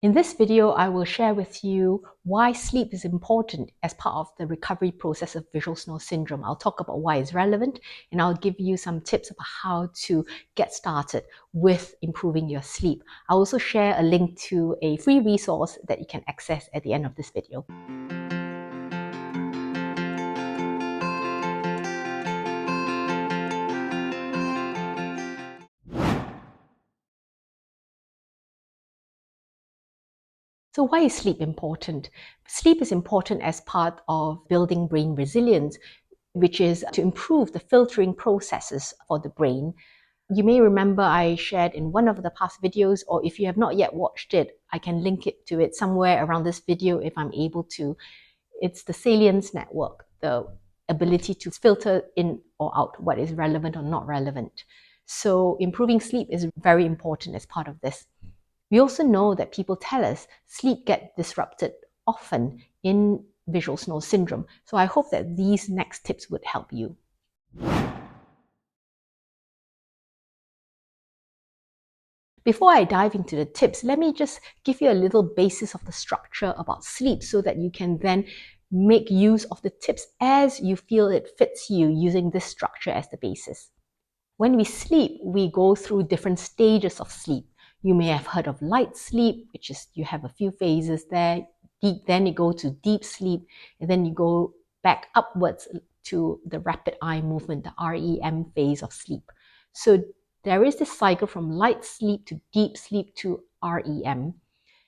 In this video, I will share with you why sleep is important as part of the recovery process of visual snore syndrome. I'll talk about why it's relevant, and I'll give you some tips about how to get started with improving your sleep. I'll also share a link to a free resource that you can access at the end of this video. So why is sleep important? Sleep is important as part of building brain resilience, which is to improve the filtering processes for the brain. You may remember I shared in one of the past videos, or if you have not yet watched it, I can link it to it somewhere around this video if I'm able to. It's the salience network, the ability to filter in or out what is relevant or not relevant. So improving sleep is very important as part of this. We also know that people tell us sleep gets disrupted often in visual snore syndrome. So I hope that these next tips would help you. Before I dive into the tips, let me just give you a little basis of the structure about sleep so that you can then make use of the tips as you feel it fits you using this structure as the basis. When we sleep, we go through different stages of sleep. You may have heard of light sleep, which is you have a few phases there. Then you go to deep sleep, and then you go back upwards to the rapid eye movement, the REM phase of sleep. So there is this cycle from light sleep to deep sleep to REM.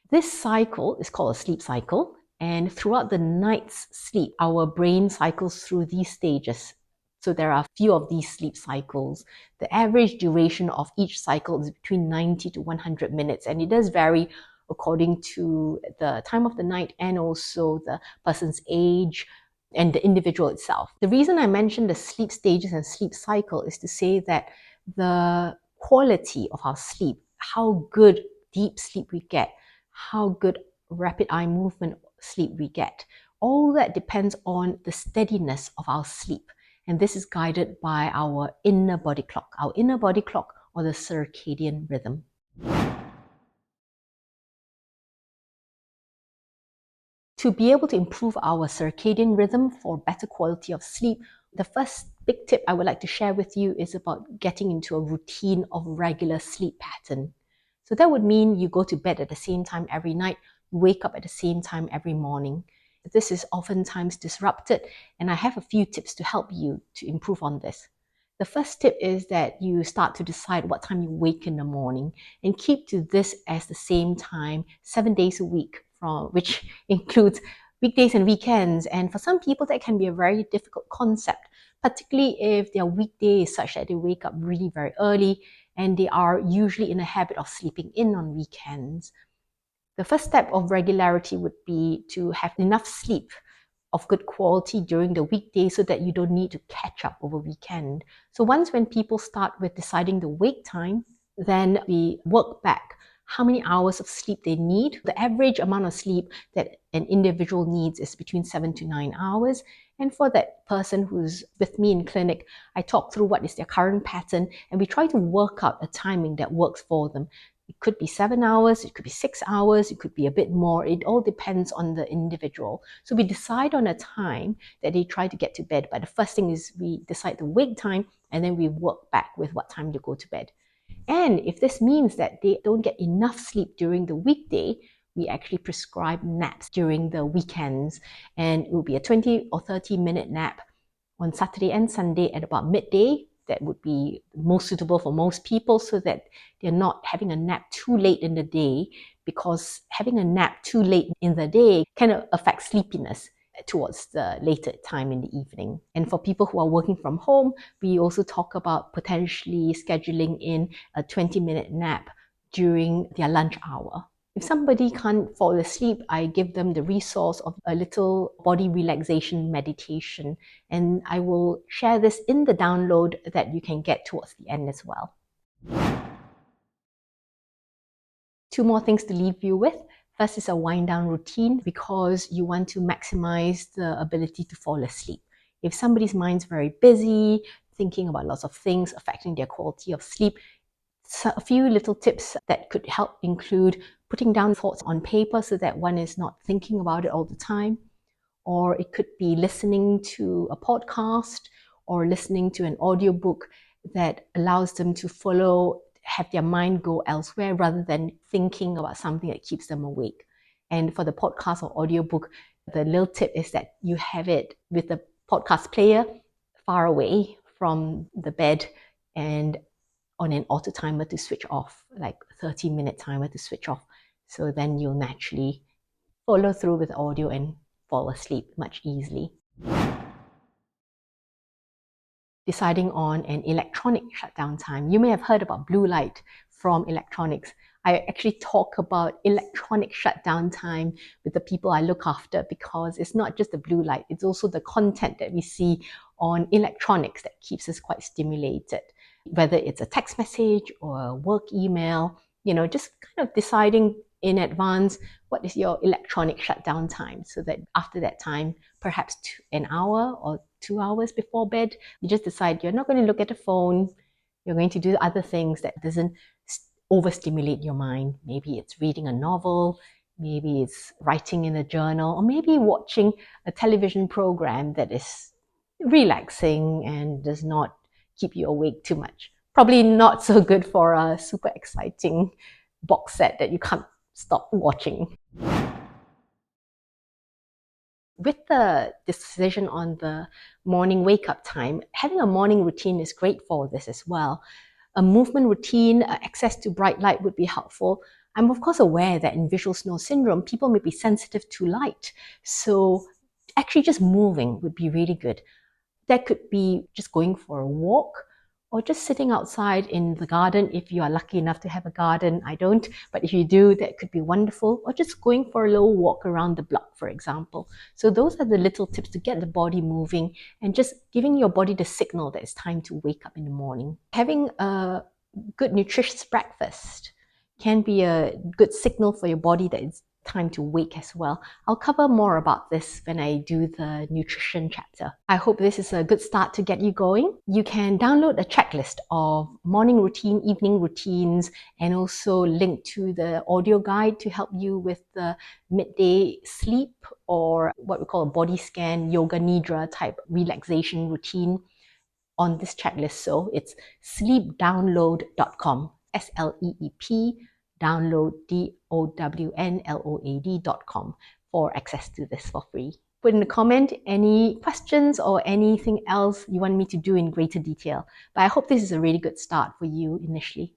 This cycle is called a sleep cycle, and throughout the night's sleep, our brain cycles through these stages. So there are a few of these sleep cycles. The average duration of each cycle is between 90 to 100 minutes, and it does vary according to the time of the night and also the person's age and the individual itself. The reason I mentioned the sleep stages and sleep cycle is to say that the quality of our sleep, how good deep sleep we get, how good rapid eye movement sleep we get, all that depends on the steadiness of our sleep. And this is guided by our inner body clock or the circadian rhythm. To be able to improve our circadian rhythm for better quality of sleep, the first big tip I would like to share with you is about getting into a routine of regular sleep pattern. So that would mean you go to bed at the same time every night, you wake up at the same time every morning. This is oftentimes disrupted, and I have a few tips to help you to improve on this. The first tip is that you start to decide what time you wake in the morning and keep to this as the same time 7 days a week, which includes weekdays and weekends. And for some people, that can be a very difficult concept, particularly if their weekday is such that they wake up really very early and they are usually in a habit of sleeping in on weekends. The first step of regularity would be to have enough sleep of good quality during the weekday so that you don't need to catch up over weekend. So when people start with deciding the wake time, then we work back how many hours of sleep they need. The average amount of sleep that an individual needs is between 7 to 9 hours. And for that person who's with me in clinic, I talk through what is their current pattern, and we try to work out a timing that works for them. It could be 7 hours, it could be 6 hours, it could be a bit more. It all depends on the individual. So we decide on a time that they try to get to bed. But the first thing is we decide the wake time, and then we work back with what time to go to bed. And if this means that they don't get enough sleep during the weekday, we actually prescribe naps during the weekends. And it will be a 20 or 30-minute nap on Saturday and Sunday at about midday. That would be most suitable for most people so that they're not having a nap too late in the day, because having a nap too late in the day kind of affects sleepiness towards the later time in the evening. And for people who are working from home, we also talk about potentially scheduling in a 20-minute nap during their lunch hour. If somebody can't fall asleep, I give them the resource of a little body relaxation meditation, and I will share this in the download that you can get towards the end as well. 2 more things to leave you with. First is a wind down routine, because you want to maximize the ability to fall asleep. If somebody's mind's very busy, thinking about lots of things affecting their quality of sleep, So a few little tips that could help include putting down thoughts on paper so that one is not thinking about it all the time. Or it could be listening to a podcast or listening to an audiobook that allows them to have their mind go elsewhere rather than thinking about something that keeps them awake. And for the podcast or audiobook, the little tip is that you have it with the podcast player far away from the bed and on an auto timer to switch off, like 30-minute timer to switch off. So then you'll naturally follow through with audio and fall asleep much easily. Deciding on an electronic shutdown time. You may have heard about blue light from electronics. I actually talk about electronic shutdown time with the people I look after because it's not just the blue light, it's also the content that we see on electronics that keeps us quite stimulated. Whether it's a text message or a work email, just kind of deciding in advance what is your electronic shutdown time so that after that time, perhaps an hour or 2 hours before bed, you just decide you're not going to look at the phone, you're going to do other things that doesn't overstimulate your mind. Maybe it's reading a novel, maybe it's writing in a journal, or maybe watching a television program that is relaxing and does not keep you awake too much. Probably not so good for a super exciting box set that you can't stop watching. With the decision on the morning wake-up time, having a morning routine is great for this as well. A movement routine, access to bright light would be helpful. I'm of course aware that in visual snow syndrome, people may be sensitive to light. So actually just moving would be really good. That could be just going for a walk or just sitting outside in the garden if you are lucky enough to have a garden. I don't, but if you do, that could be wonderful. Or just going for a little walk around the block, for example. So those are the little tips to get the body moving and just giving your body the signal that it's time to wake up in the morning. Having a good nutritious breakfast can be a good signal for your body that it's time to wake as well. I'll cover more about this when I do the nutrition chapter. I hope this is a good start to get you going. You can download a checklist of morning routine, evening routines, and also link to the audio guide to help you with the midday sleep or what we call a body scan, yoga nidra type relaxation routine on this checklist. So it's sleepdownload.com, SLEEP download DOWNLOAD.com for access to this for free. Put in a comment any questions or anything else you want me to do in greater detail. But I hope this is a really good start for you initially.